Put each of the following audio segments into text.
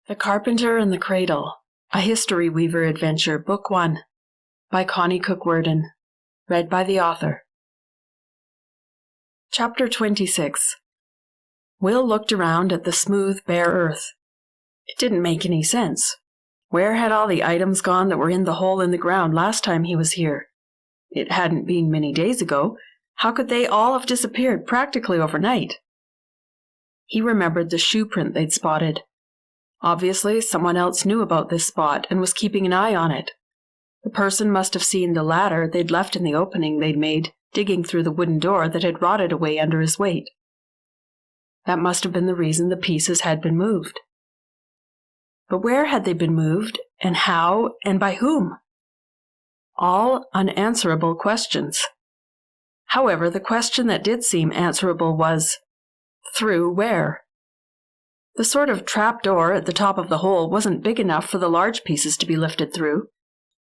The Carpenter and the Cradle, a History Weaver Adventure, Book 1, by Connie Worden, read by the author. Chapter 26. Will looked around at the smooth, bare earth. It didn't make any sense. Where had all the items gone that were in the hole in the ground last time he was here? It hadn't been many days ago. How could they all have disappeared practically overnight? He remembered the shoe print they'd spotted. Obviously, someone else knew about this spot and was keeping an eye on it. The person must have seen the ladder they'd left in the opening they'd made, digging through the wooden door that had rotted away under his weight. That must have been the reason the pieces had been moved. But where had they been moved, and how, and by whom? All unanswerable questions. However, the question that did seem answerable was, through where? The sort of trap door at the top of the hole wasn't big enough for the large pieces to be lifted through,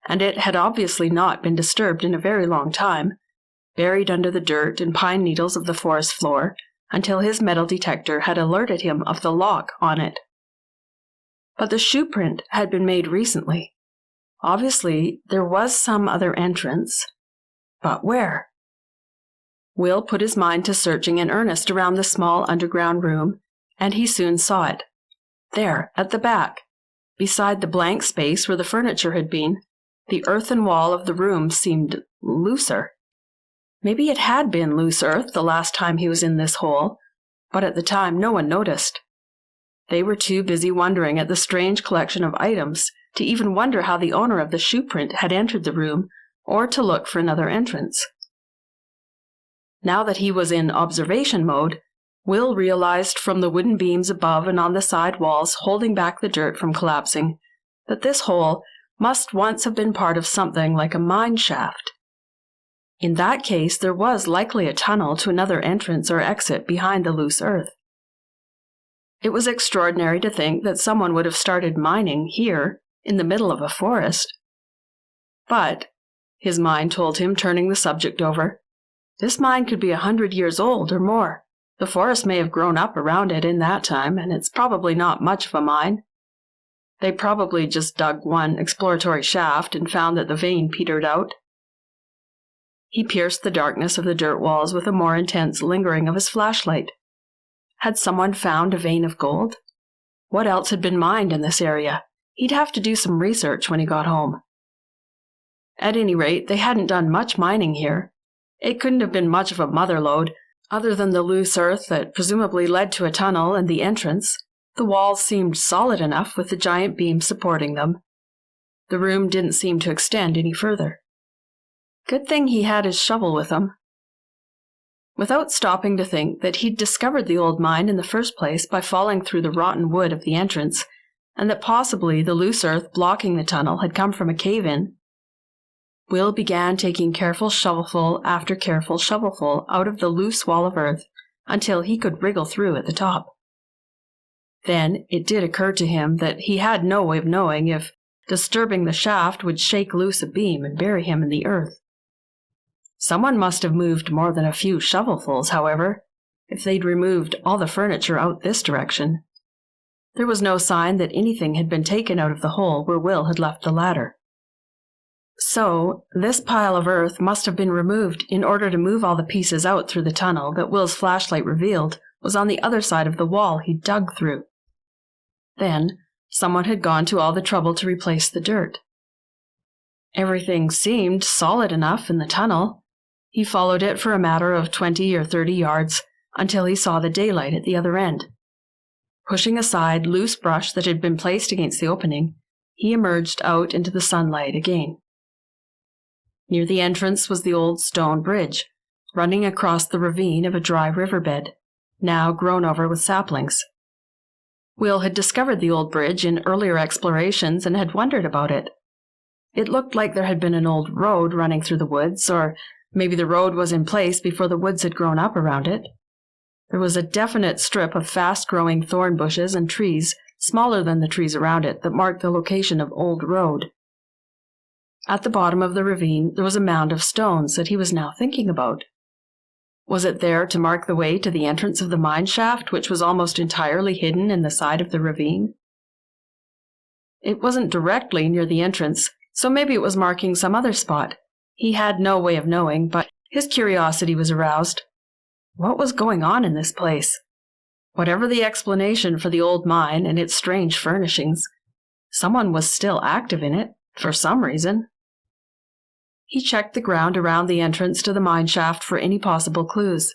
and it had obviously not been disturbed in a very long time, buried under the dirt and pine needles of the forest floor, until his metal detector had alerted him of the lock on it. But the shoe print had been made recently. Obviously, there was some other entrance. But where? Will put his mind to searching in earnest around the small underground room, and he soon saw it. There, at the back, beside the blank space where the furniture had been, the earthen wall of the room seemed looser. Maybe it had been loose earth the last time he was in this hole, but at the time no one noticed. They were too busy wondering at the strange collection of items to even wonder how the owner of the shoe print had entered the room, or to look for another entrance. Now that he was in observation mode, Will realized from the wooden beams above and on the side walls holding back the dirt from collapsing that this hole must once have been part of something like a mine shaft. In that case, there was likely a tunnel to another entrance or exit behind the loose earth. It was extraordinary to think that someone would have started mining here, in the middle of a forest. But, his mind told him, turning the subject over, this mine could be 100 years old or more. The forest may have grown up around it in that time, and it's probably not much of a mine. They probably just dug one exploratory shaft and found that the vein petered out. He pierced the darkness of the dirt walls with a more intense lingering of his flashlight. Had someone found a vein of gold? What else had been mined in this area? He'd have to do some research when he got home. At any rate, they hadn't done much mining here. It couldn't have been much of a mother lode, other than the loose earth that presumably led to a tunnel and the entrance. The walls seemed solid enough with the giant beams supporting them. The room didn't seem to extend any further. Good thing he had his shovel with him. Without stopping to think that he'd discovered the old mine in the first place by falling through the rotten wood of the entrance, and that possibly the loose earth blocking the tunnel had come from a cave-in, Will began taking careful shovelful after careful shovelful out of the loose wall of earth until he could wriggle through at the top. Then it did occur to him that he had no way of knowing if disturbing the shaft would shake loose a beam and bury him in the earth. Someone must have moved more than a few shovelfuls, however, if they'd removed all the furniture out this direction. There was no sign that anything had been taken out of the hole where Will had left the ladder. So, this pile of earth must have been removed in order to move all the pieces out through the tunnel that Will's flashlight revealed was on the other side of the wall he'd dug through. Then, someone had gone to all the trouble to replace the dirt. Everything seemed solid enough in the tunnel. He followed it for a matter of 20 or 30 yards until he saw the daylight at the other end. Pushing aside loose brush that had been placed against the opening, he emerged out into the sunlight again. Near the entrance was the old stone bridge, running across the ravine of a dry riverbed, now grown over with saplings. Will had discovered the old bridge in earlier explorations and had wondered about it. It looked like there had been an old road running through the woods, or maybe the road was in place before the woods had grown up around it. There was a definite strip of fast-growing thorn bushes and trees, smaller than the trees around it, that marked the location of Old Road. At the bottom of the ravine there was a mound of stones that he was now thinking about. Was it there to mark the way to the entrance of the mine shaft, which was almost entirely hidden in the side of the ravine? It wasn't directly near the entrance, so maybe it was marking some other spot. He had no way of knowing, but his curiosity was aroused. What was going on in this place? Whatever the explanation for the old mine and its strange furnishings, someone was still active in it, for some reason. He checked the ground around the entrance to the mine shaft for any possible clues.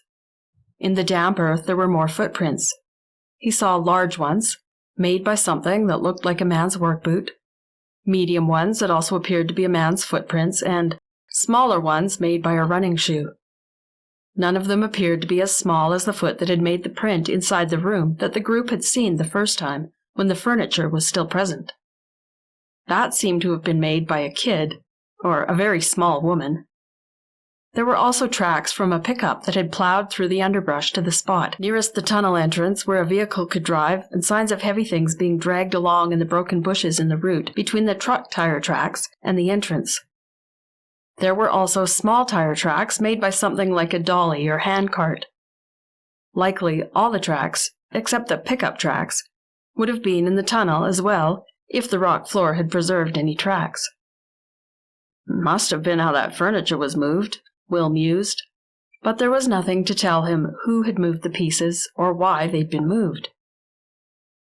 In the damp earth there were more footprints. He saw large ones, made by something that looked like a man's work boot, medium ones that also appeared to be a man's footprints, and smaller ones made by a running shoe. None of them appeared to be as small as the foot that had made the print inside the room that the group had seen the first time, when the furniture was still present. That seemed to have been made by a kid, or a very small woman. There were also tracks from a pickup that had plowed through the underbrush to the spot nearest the tunnel entrance where a vehicle could drive, and signs of heavy things being dragged along in the broken bushes in the route between the truck tire tracks and the entrance. There were also small tire tracks made by something like a dolly or handcart. Likely all the tracks, except the pickup tracks, would have been in the tunnel as well if the rock floor had preserved any tracks. Must have been how that furniture was moved, Will mused, but there was nothing to tell him who had moved the pieces or why they'd been moved.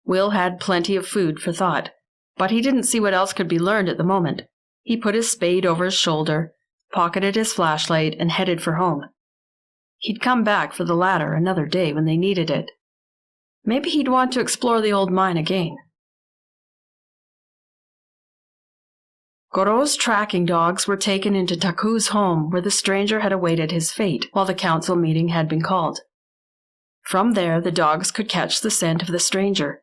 Will had plenty of food for thought, but he didn't see what else could be learned at the moment. He put his spade over his shoulder, pocketed his flashlight, and headed for home. He'd come back for the ladder another day when they needed it. Maybe he'd want to explore the old mine again. Goro's tracking dogs were taken into Taku's home, where the stranger had awaited his fate while the council meeting had been called. From there, the dogs could catch the scent of the stranger.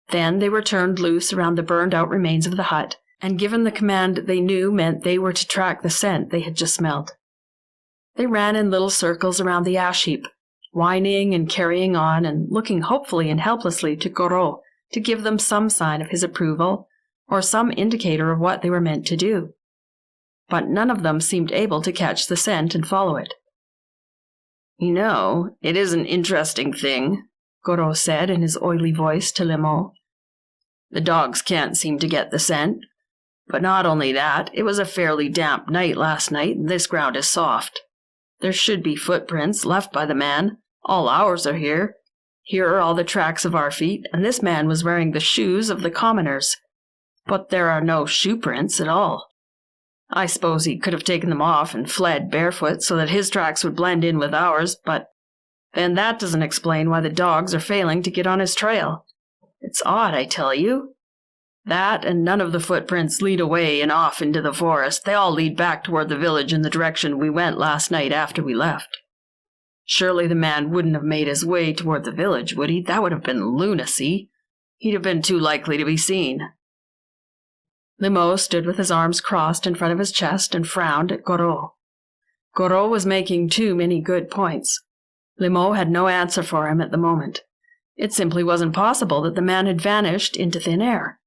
Then they were turned loose around the burned-out remains of the hut, and given the command they knew meant they were to track the scent they had just smelled. They ran in little circles around the ash heap, whining and carrying on and looking hopefully and helplessly to Goro to give them some sign of his approval or some indicator of what they were meant to do. But none of them seemed able to catch the scent and follow it. "You know, it is an interesting thing," Goro said in his oily voice to Lemo. "The dogs can't seem to get the scent. But not only that, it was a fairly damp night last night, and this ground is soft. There should be footprints left by the man. All ours are here. Here are all the tracks of our feet, and this man was wearing the shoes of the commoners. But there are no shoe prints at all. I suppose he could have taken them off and fled barefoot so that his tracks would blend in with ours, but then that doesn't explain why the dogs are failing to get on his trail. It's odd, I tell you. That and none of the footprints lead away and off into the forest. They all lead back toward the village in the direction we went last night after we left. Surely the man wouldn't have made his way toward the village, would he? That would have been lunacy. He'd have been too likely to be seen." Lemo stood with his arms crossed in front of his chest and frowned at Goro. Goro was making too many good points. Lemo had no answer for him at the moment. It simply wasn't possible that the man had vanished into thin air.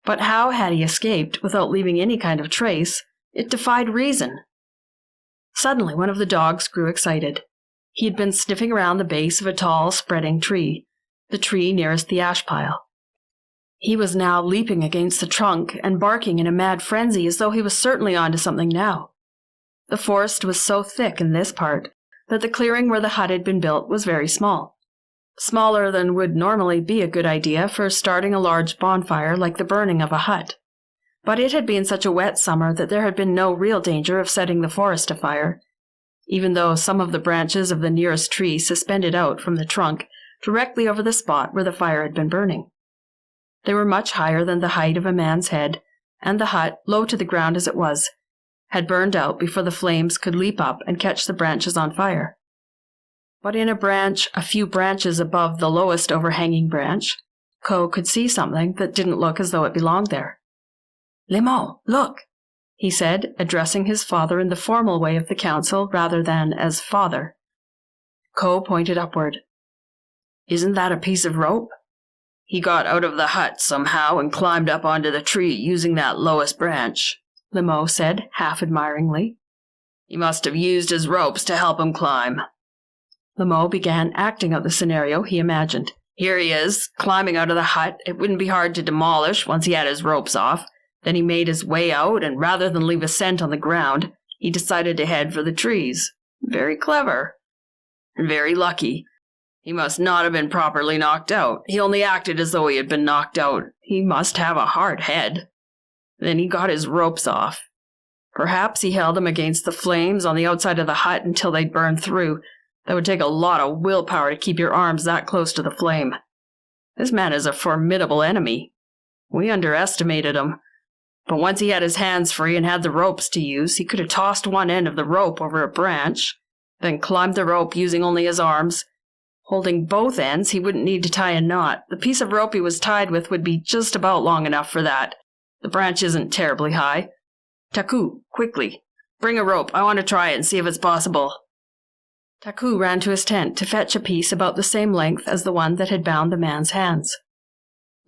But how had he escaped without leaving any kind of trace? It defied reason. Suddenly one of the dogs grew excited. He had been sniffing around the base of a tall, spreading tree, the tree nearest the ash pile. He was now leaping against the trunk and barking in a mad frenzy as though he was certainly onto something now. The forest was so thick in this part that the clearing where the hut had been built was very small. Smaller than would normally be a good idea for starting a large bonfire like the burning of a hut. But it had been such a wet summer that there had been no real danger of setting the forest afire, even though some of the branches of the nearest tree suspended out from the trunk directly over the spot where the fire had been burning. They were much higher than the height of a man's head, and the hut, low to the ground as it was, had burned out before the flames could leap up and catch the branches on fire. But in a branch a few branches above the lowest overhanging branch, Ko could see something that didn't look as though it belonged there. "Lemo, look," he said, addressing his father in the formal way of the council rather than as father. Ko pointed upward. "Isn't that a piece of rope? He got out of the hut somehow and climbed up onto the tree using that lowest branch," Lemo said, half admiringly. "He must have used his ropes to help him climb." Lemo began acting out the scenario he imagined. Here he is, climbing out of the hut. It wouldn't be hard to demolish once he had his ropes off. Then he made his way out, and rather than leave a scent on the ground, he decided to head for the trees. Very clever. And very lucky. He must not have been properly knocked out. He only acted as though he had been knocked out. He must have a hard head. Then he got his ropes off. Perhaps he held them against the flames on the outside of the hut until they'd burned through. That would take a lot of willpower to keep your arms that close to the flame. This man is a formidable enemy. We underestimated him. But once he had his hands free and had the ropes to use, he could have tossed one end of the rope over a branch, then climbed the rope using only his arms. Holding both ends, he wouldn't need to tie a knot. The piece of rope he was tied with would be just about long enough for that. The branch isn't terribly high. Taku, quickly. Bring a rope. I want to try it and see if it's possible. Taku ran to his tent to fetch a piece about the same length as the one that had bound the man's hands.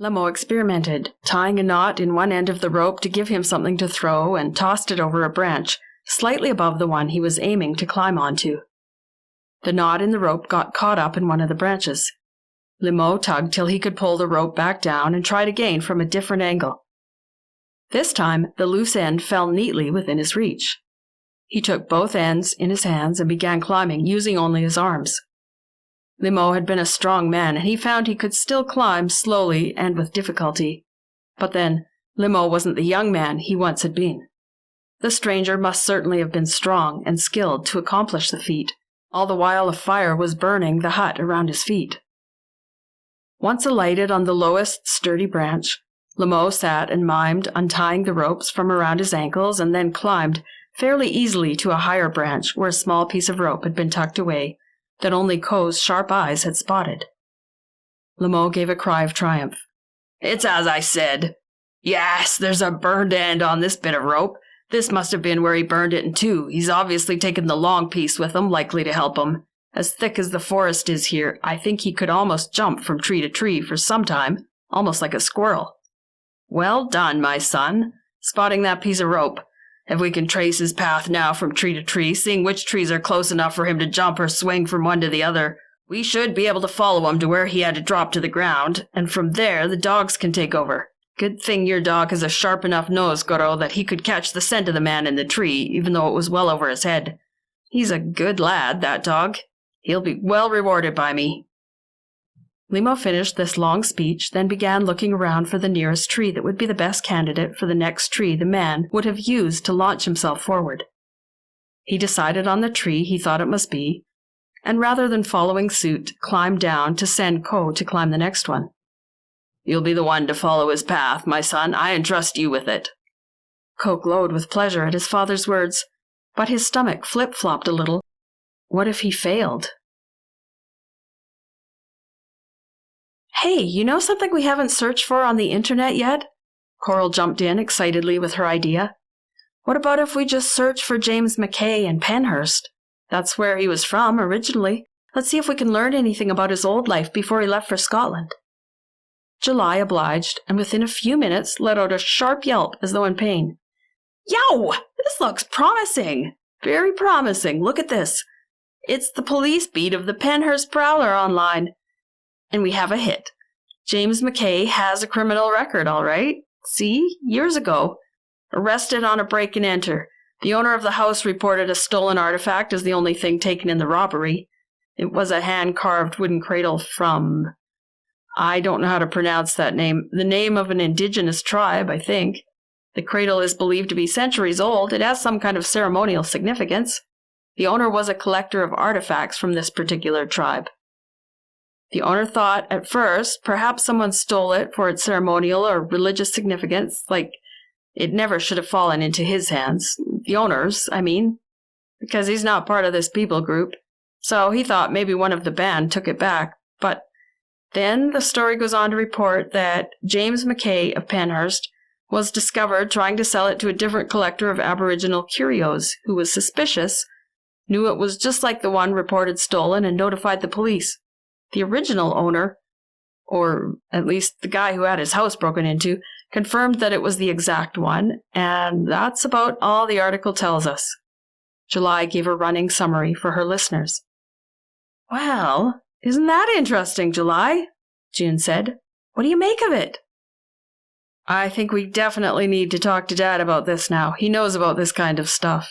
Lemo experimented, tying a knot in one end of the rope to give him something to throw, and tossed it over a branch, slightly above the one he was aiming to climb onto. The knot in the rope got caught up in one of the branches. Lemo tugged till he could pull the rope back down and tried again from a different angle. This time, the loose end fell neatly within his reach. He took both ends in his hands and began climbing, using only his arms. Lemo had been a strong man, and he found he could still climb slowly and with difficulty. But then, Lemo wasn't the young man he once had been. The stranger must certainly have been strong and skilled to accomplish the feat. All the while a fire was burning the hut around his feet. Once alighted on the lowest sturdy branch, Lemo sat and mimed untying the ropes from around his ankles and then climbed fairly easily to a higher branch where a small piece of rope had been tucked away that only Ko's sharp eyes had spotted. Lemo gave a cry of triumph. It's as I said. Yes, there's a burned end on this bit of rope. This must have been where he burned it in two. He's obviously taken the long piece with him, likely to help him. As thick as the forest is here, I think he could almost jump from tree to tree for some time, almost like a squirrel. Well done, my son, spotting that piece of rope. If we can trace his path now from tree to tree, seeing which trees are close enough for him to jump or swing from one to the other, we should be able to follow him to where he had to drop to the ground, and from there the dogs can take over. Good thing your dog has a sharp enough nose, Goro, that he could catch the scent of the man in the tree, even though it was well over his head. He's a good lad, that dog. He'll be well rewarded by me. Lemo finished this long speech, then began looking around for the nearest tree that would be the best candidate for the next tree the man would have used to launch himself forward. He decided on the tree he thought it must be, and rather than following suit, climbed down to send Ko to climb the next one. You'll be the one to follow his path, my son. I entrust you with it. Ko glowed with pleasure at his father's words, but his stomach flip-flopped a little. What if he failed? Hey, you know something we haven't searched for on the internet yet? Coral jumped in excitedly with her idea. What about if we just search for James McKay in Penhurst? That's where he was from originally. Let's see if we can learn anything about his old life before he left for Scotland. July obliged, and within a few minutes let out a sharp yelp as though in pain. Yow! This looks promising! Very promising. Look at this. It's the police beat of the Penhurst Prowler online. And we have a hit. James McKay has a criminal record, all right. See? Years ago. Arrested on a break and enter. The owner of the house reported a stolen artifact as the only thing taken in the robbery. It was a hand-carved wooden cradle from... I don't know how to pronounce that name. The name of an indigenous tribe, I think. The cradle is believed to be centuries old. It has some kind of ceremonial significance. The owner was a collector of artifacts from this particular tribe. The owner thought, at first, perhaps someone stole it for its ceremonial or religious significance, like it never should have fallen into his hands. The owner's, I mean, because he's not part of this people group. So he thought maybe one of the band took it back, but then the story goes on to report that James McKay of Penhurst was discovered trying to sell it to a different collector of Aboriginal curios, who was suspicious, knew it was just like the one reported stolen, and notified the police. The original owner, or at least the guy who had his house broken into, confirmed that it was the exact one, and that's about all the article tells us. July gave a running summary for her listeners. Well, isn't that interesting, July? June said. "What do you make of it?" "I think we definitely need to talk to Dad about this now. He knows about this kind of stuff."